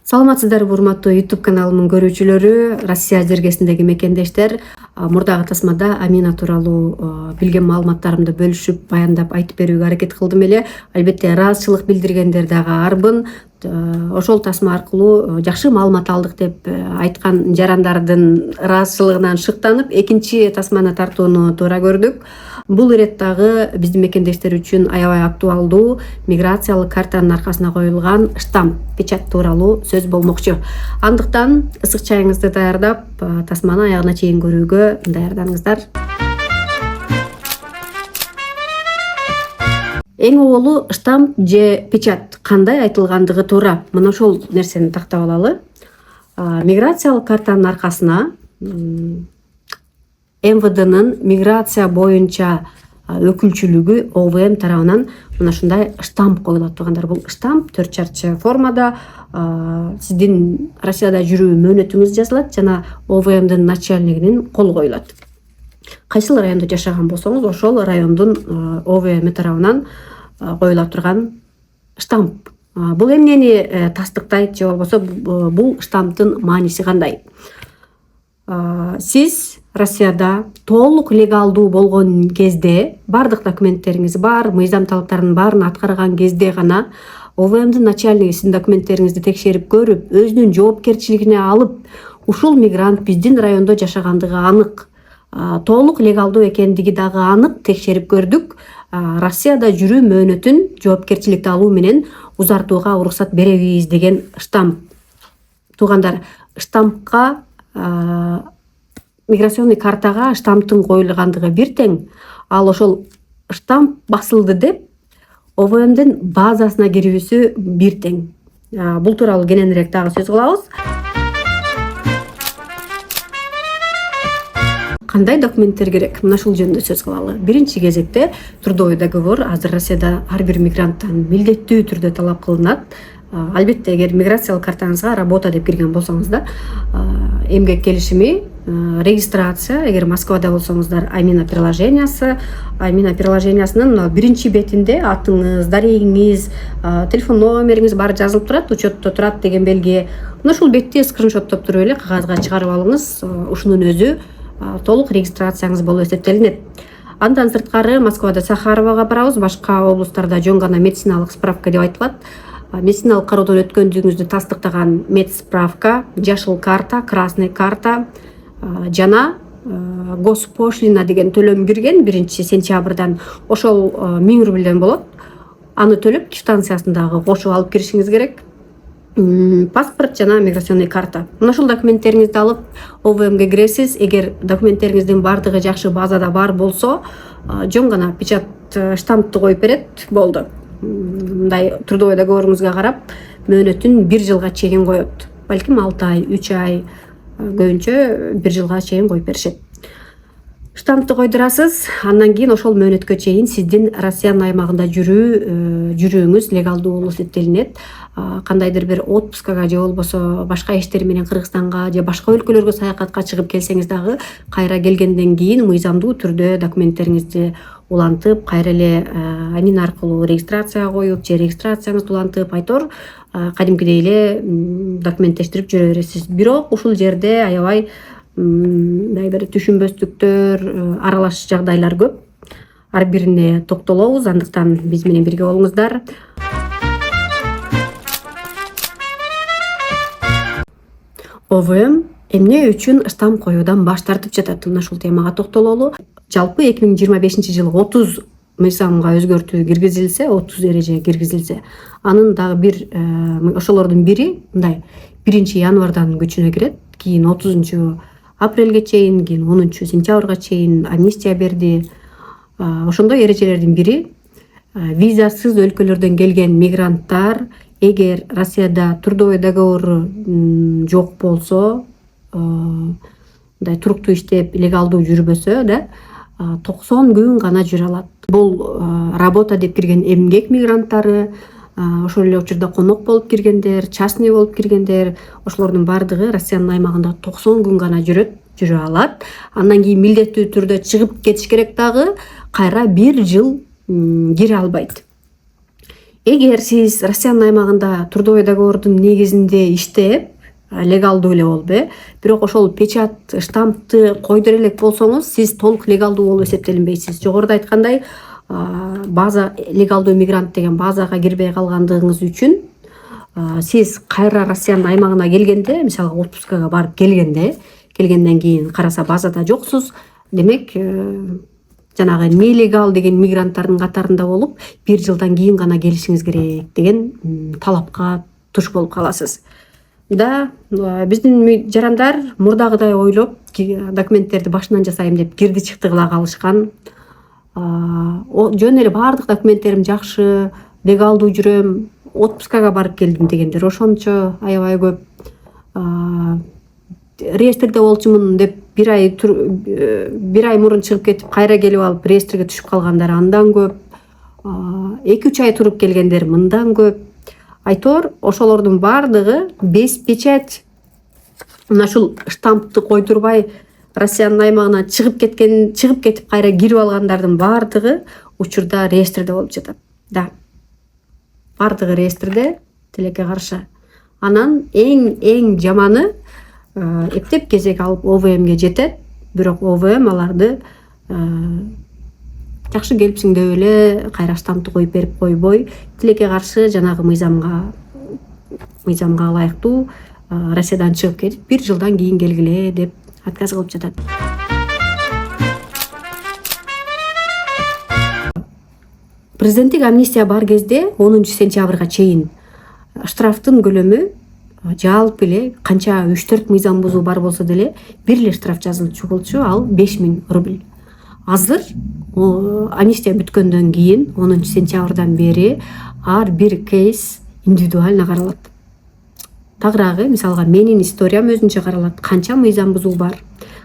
Саламатсыздарбы урматтуу YouTube каналымын көрүүчүлөрү, Россия жергесиндеги мекендештер. Мурдагы тасмада Амина тууралуу билген маалыматтарымды бөлүшүп, баяндап айтып берүүгө аракет кылдым эле. Албетте ыраазычылык билдиргендер дагы арбын. Ошол тасма аркылуу жакшы маалымат алдык деп айткан жарандардын ыраазычылыгынан шыктанып, экинчи тасманы тартууну туура көрдүк. Бул ирет дагы биздин мекендештер үчүн аябай актуалдуу миграциялык картанын аркасына коюлган штамп, печать тууралуу сөз болмокчу. Андыктан ысык чайыңызды даярдап, тасманы аягына чейин көрүүгө даярданыңыздар. Эң оболу штамп же печать кандай айтылгандыгы туура. Мына ошол нерсени тактап алалы. Миграциялык картанын аркасына МВДнын миграция боюнча өкүлчүлүгү ОВМ тарабынан мына ушундай штамп коюлат туугандар. Бул штамп 4 чарчы формада сиздин Россияда жүрүү мөөнөтүңүз жазылат жана ОВМдин начальнигинин колу коюлат. Кайсыл райондо жашаган болсоңуз, ошол райондун ОВМ тарабынан коюла турган штамп. Бул эмнени тастыктайт же болбосо бул штамптын мааниси кандай? Сиз Россияда толук легалдуу болгон кезде, бардык документтериңиз бар, мыйзам талаптарынын баарын аткарган кезде гана ОВМдин начальниги сиздин документтериңизди текшерип көрүп, өзүнүн жоопкерчилигине алып, ушул мигрант биздин райондо жашагандыгы анык, толук легалдуу экендиги дагы анык текшерип көрдүк. Россияда жүрүү мөөнөтүн жоопкерчиликти алуу менен узартууга уруксат беребиз деген штамп. Туугандар, штампка миграционный картага штамптын коюлгандыгы бир тең, ал ошол штамп басылды деп ОВМдин базасына кирүүсү бир тең. Бул тууралуу кененирээк дагы сөз кылабыз. Кандай документтер керек? Мына ушул жөнүндө сөз кылалы. Биринчи кезекте трудовой договор азыр Россияда ар бир мигранттан милдеттүү түрдө талап кылынат. Албетте, эгер миграциялык картаңызга работа деп кирген болсоңуз да, эмгек келишими, регистрация, эгер Москвада болсоңуздар, Амина приложениясы, Амина приложениясынын биринчи бетинде атыңыз, дарегиңиз, телефон номериңиз баары жазылып турат, учетто турат деген белги. Мына ушул бетти скриншоттоп туруп эле кагазга чыгарып алыңыз. Ушунун өзү толук регистрацияңыз болуп эсептелинет. Андан сырткары Москвада Сахаровага барабыз, башка облустарда жөн гана медициналык справка деп айтылат. Медициналык кароодон өткөндүгүңүздү тастыктаган медсправка, жашыл карта, красный карта жана госпошлина деген төлөм кирген 1-сентябрдан. Ошол 1000 рубльден болот. Аны төлөп квитанциясындагы кошуп алып киришиңиз керек. Паспорт жана миграционный карта. Мына ушул документтериңизди алып ОВМге киресиз. Эгер документтериңиздин бардыгы жакшы базада бар болсо, жөн гана печать штампты коюп берет, болду. Мындай трудовой договоруңузга карап, мөөнөтүн 1 жылга чейин коет. Балким 6 ай, 3 ай, көбүнчө 1 жылга чейин коюп беришет. Штампты койдурасыз, андан кийин ошол мөөнөткө чейин сиздин Россиянын аймагында жүрүүңүз легалдуу болуп эсептелинет. Кандайдыр бир отпускага же болбосо башка иштер менен Кыргызстанга же башка өлкөлөргө саякатка чыгып келсеңиз дагы, кайра келгенден кийин мыйзамдуу түрдө документтериңизди улантып, кайра эле Амина аркылуу регистрация коюп, же регистрацияңызды улантып, айтор кадимкидей эле документтештирип жүрө бересиз. Бирок ушул жерде аябай бир түшүнбөстүктөр, аралаш жагдайлар көп. Ар бирине токтолобуз, андыктан биз менен бирге болуңуздар. ОВМ эмне үчүн штамп коюудан баш тартып жатат? Мына ушул темага токтололу. Жалпы 2025-жылы 30 мыйзамга өзгөртүү киргизилсе, 30 эреже киргизилсе, анын дагы бир ошолордун бири мындай 1-январдан күчүнө кирет, кийин 30 апрелге чейин, кийин 10 сентябрга чейин амнистия берди. Ошондой эрежелердин бири визасыз өлкөлөрдөн келген мигранттар эгер Россияда трудовой договору жок болсо, мындай туруктуу иштеп легалдуу жүрбөсө да, 90 күн гана жүрө алат. Бул работа деп кирген эмгек мигранттары, ошол эле учурда конок болуп киргендер, частный болуп киргендер, ошолордун бардыгы Россиянын аймагында 90 күн гана жүрө алат. Андан кийин милдеттүү түрдө чыгып кетиш керек дагы, кайра 1 жыл кире албайт. эгер сиз Россиянын аймагында трудовой договордун негизинде иштеп, легалдуу эле болуп, бирок ошол печат штампты койдура элек болсоңуз, сиз толук легалдуу болуп эсептелинбейсиз. Жогоруда айткандай, база легалдуу мигрант деген базага кирбей калгандыгыңыз үчүн сиз кайра Россиянын аймагына келгенде, мисалы отпускага барып келгенден кийин караса базада жоксуз, демек жанагы нелегал деген мигранттардын катарында болуп, 1 жылдан кийин гана келишиңиз керек деген талапка туш болуп каласыз. Биздин жарандар мурдагыдай ойлоп, документтерди башынан жасайм деп кирди чыкты кыла калышкан. Жөн эле баардык документтерим жакшы, легалдуу жүрөм, отпускага барып келдим дегендер ошончо аябай көп. Реестрде болчумун деп 1 ай мурун чыгып кетип, кайра келип алып реестрге түшүп калгандар андан көп. 2-3 ай туруп келгендер мындан көп. Айтор, ошолордун баардыгы без печать, мына ушул штампты койдурбай Россиянын аймагына чыгып кетип кайра кирип алгандардын баардыгы учурда реестрде болуп жатат. Баардыгы реестрде, тилекке каршы. Анан эң жаманы эптеп кезек алып ОВМге жетет, бирок ОВМ аларды жакшы келипсиң деп эле кайра штампты коюп берип койбой, тилекке каршы жанагы мыйзамга ылайыктуу Россиядан чыгып кетип 1 жылдан кийин келгиле деп отказ кылып жатат. Президенттик амнистия бар кезде 10 сентябрга чейин штрафтын көлөмү жалпы эле канча 3-4 мыйзам бузуу бар болсо деле бир эле штраф жазылчу болчу, ал 5000 рубль. Азыр амнистия бүткөндөн кийин 10 сентябрдан бери ар бир кейс индивидуально каралат. Тагыраагы, мисалга менин историям өзүнчө каралат. Канча мыйзам бузуу бар,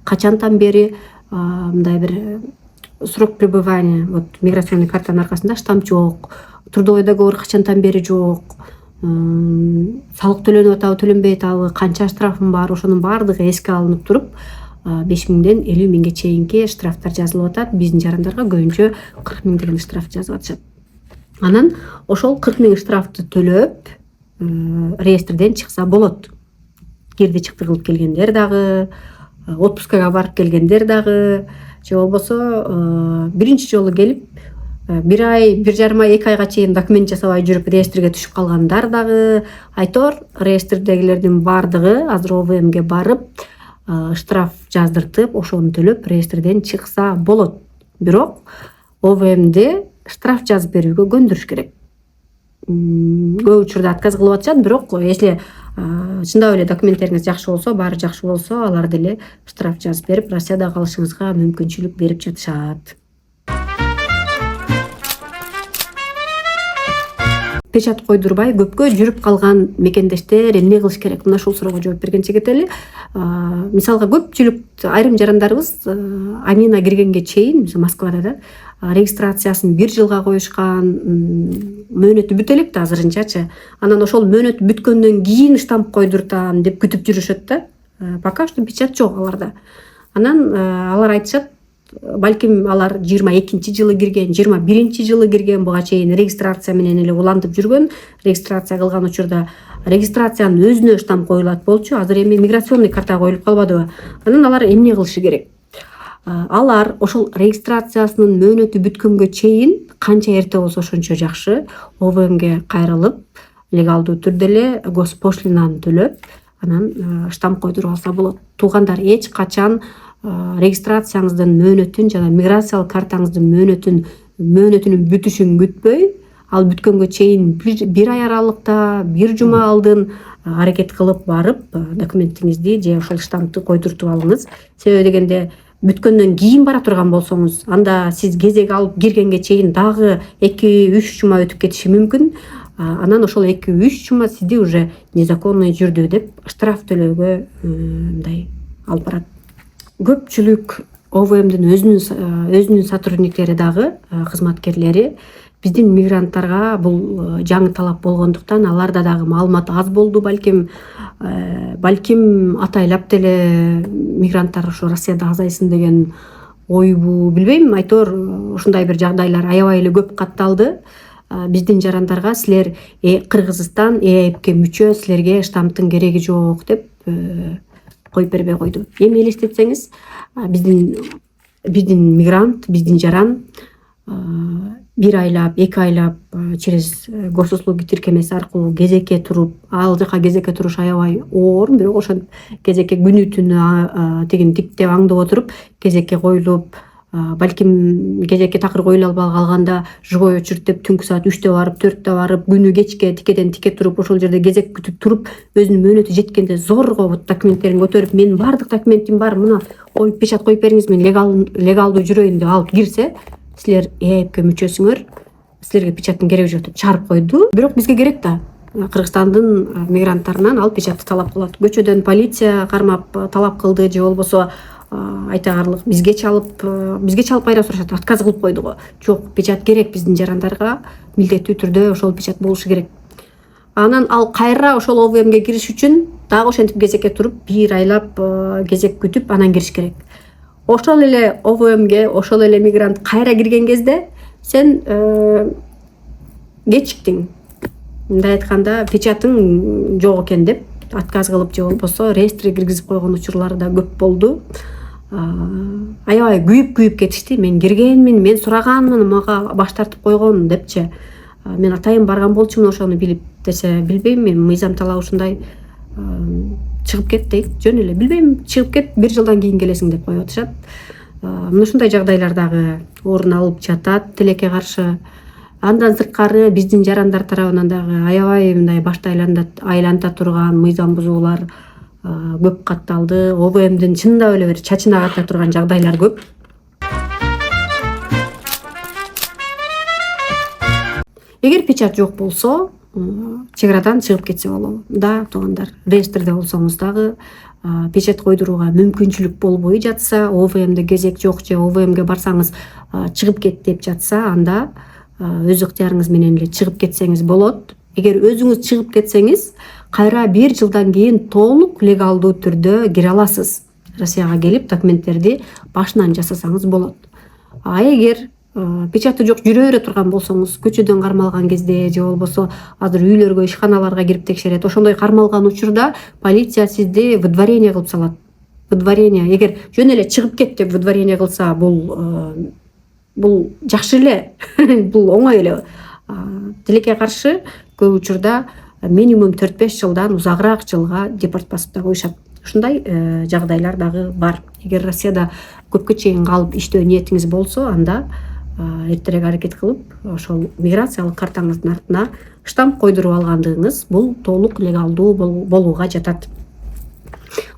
качантан бери мындай бир срок пребывания, вот миграционный картанын аркасында штамп жок, трудовой договор качантан бери жок, салык төлөнүп атабы төлөнбөй атабы, канча штрафым бар, ошонун баардыгы эске алынып туруп 5000ден 50.000ге чейинки штрафтар жазылып атат. Биздин жарандарга көбүнчө 40.000 деген штраф жазып атышат. Анан ошол 40.000 штрафты төлөп реестрден чыкса болот. Кирди чыкты кылып келгендер дагы, отпускага барып келгендер дагы, же болбосо биринчи жолу келип 1 ай, 1,5 ай, 2 айга чейин документ жасабай жүрүп реестрге түшүп калгандар дагы. Айтор, реестрдегилердин баардыгы азыр ОВМге барып штраф жаздыртып, ошону төлөп реестрден чыкса болот. Бирок ОВМде штраф жазып берүүгө көндүрүш керек. Көп учурда отказ кылып атышат, бирок если чындап эле документтериңиз жакшы болсо, баары жакшы болсо, алар деле штраф жазып берип, Россияда калышыңызга мүмкүнчүлүк берип жатышат. Печат койдурбай көпкө жүрүп калган мекендештер эмне кылыш керек? Мына ушул суроого жооп бергенче кетели. Мисалга көпчүлүк айрым жарандарыбыз Амина киргенге чейин, Москвада регистрациясын 1 жылга коюшкан, мөөнөтү бүтө элек да азырынчачы. Анан ошол мөөнөт бүткөндөн кийин штамп койдуртам деп күтүп жүрүшөт да. Пока что печат жок аларда. Анан алар айтышат, балким алар 22 жылы кирген, 21 жылы кирген, буга чейин регистрация менен эле улантып жүргөн, регистрация кылган учурда регистрациянын өзүнө штамп коюлат болчу, азыр эми миграционный карта коюлуп калбадыбы? Анан алар эмне кылышы керек? Алар ошол регистрациясынын мөөнөтү бүткөнгө чейин канча эрте болсо ошончо жакшы ОВМге кайрылып, легалдуу түрдө эле госпошлинаны төлөп, анан штамп койдуруп алса болот. Туугандар, эч качан регистрацияңыздын мөөнөтүн жана миграциялык картаңыздын мөөнөтүнүн бүтүшүн күтпөй, ал бүткөнгө чейин 1 ай аралыкта, 1 жума алдын аракет кылып барып документиңизди же ошол штампты койдуртуп алыңыз. Себеби дегенде бүткөндөн кийин бара турган болсоңуз, анда сиз кезек алып киргенге чейин дагы 2-3 жума өтүп кетиши мүмкүн. Анан ошол 2-3 жума сизди уже незаконный жүрдү деп штраф төлөөгө мындай алып барат. Көпчүлүк ОВМдин өзүнүн сотрудниктери дагы, кызматкерлери биздин мигранттарга бул жаңы талап болгондуктан аларда дагы маалымат аз болду балким атайлап деле мигранттар ошо Россияда азайсын деген ойбу, билбейм. Айтор ушундай бир жагдайлар аябай эле көп катталды. биздин жарандарга силер Кыргызстан ээбке мүчө, силерге штамптын кереги жок деп коюп бербей койду. Эми элестетсеңиз, биздин мигрант, биздин жаран 1 айлап, 2 айлап через госуслуги тиркемеси аркылуу кезекке туруп, ал жака кезекке туруш аябай оор, бирок ошентип кезекке күнү түнү тигин тиктеп аңдып отуруп кезекке коюлуп, балким кезекке такыр коюла албай калганда жубой очередь деп түнкү саат 3-тө барып, 4-тө барып, күнү кечке тикеден тике туруп, ошол жерде кезек күтүп туруп, өзүнүн мөөнөтү жеткенде зорго документтерин көтөрүп, менин баардык документим бар, мына коюп печать коюп бериңиз, мен легалдуу жүрөйүн деп алып кирсе, силер ээбке мүчөсүңөр, силерге печаттын кереги жок деп чыгарып койду. Бирок бизге керек да. Кыргызстандын мигранттарынан ал печатты талап кылат. Көчөдөн полиция кармап талап кылды же болбосо айтагарлык бизге чалып кайра сурашат, отказ кылып койду го. Жок, печать керек биздин жарандарга, милдеттүү түрдө ошол печать болушу керек. Анан ал кайра ошол ОВМге кириш үчүн дагы ошентип кезекке туруп 1 айлап кезек күтүп анан кириш керек. Ошол эле ОВМге, ошол эле мигрант кайра кирген кезде сен кечиктиң. Мындай айтканда, печатың жок экен деп отказ кылып же болбосо реестрге киргизип койгон учурлар да көп болду. Аябай күйүп кетишти. Мен киргенмин, мен сураганмын, мага баш тартып койгон депчи. Мен атайын барган болчумун ошону билип десе, билбейм, мен мыйзам талабы ушундай чыгып кет дейт. Жөн эле билбейм, чыгып кет, 1 жылдан кийин келесиң деп коюп атышат. Мына ушундай жагдайлар дагы орун алып жатат тилекке каршы. Андан сырткары биздин жарандар тарабынан дагы аябай мындай башты айланта турган мыйзам бузуулар көп катталды. ОВМдин чындап эле бир чачына ката турган жагдайлар көп. Эгер печать жок болсо, чек арадан чыгып кетсе болобу. Да, туугандар, реестрде болсоңуз дагы печать койдурууга мүмкүнчүлүк болбой жатса, ОВМде кезек жок же ОВМге барсаңыз чыгып кет деп жатса, анда өз ыктыярыңыз менен эле чыгып кетсеңиз болот. Эгер өзүңүз чыгып кетсеңиз, кайра 1 жылдан кийин толук легалдуу түрдө кире аласыз. Россияга келип документтерди башынан жасасаңыз болот. Эгер печаты жок жүрө бере турган болсоңуз, көчөдөн кармалган кезде же болбосо азыр үйлөргө, ишканаларга кирип текшерет. Ошондой кармалган учурда полиция сизди выдворение кылып салат. Выдворение, эгер жөн эле чыгып кет деп выдворение кылса, бул жакшы эле, бул оңой эле. Тилекке каршы көп учурда минимум 4-5 жылдан узагыраак жылга депортпаспортто коюшат. Ушундай жагдайлар дагы бар. Эгер Россияда көпкө чейин калып иштөө ниетиңиз болсо, анда эртерээк аракет кылып, ошол миграциялык картаңыздын артына штамп койдуруп алгандыгыңыз бул толук легалдуу болууга жатат.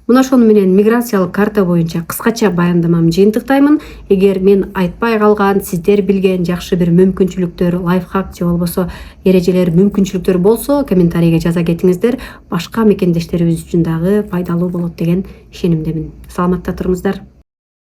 Мына ошону менен миграциялык карта боюнча кыскача баяндамамды жыйынтыктаймын. Эгер мен айтпай калган, сиздер билген жакшы бир мүмкүнчүлүктөр, лайфхак же болбосо эрежелер, мүмкүнчүлүктөр болсо, комментарийге жаза кетиңиздер. Башка мекендештерибиз үчүн дагы пайдалуу болот деген ишенимдемин. Саламатта туруңуздар.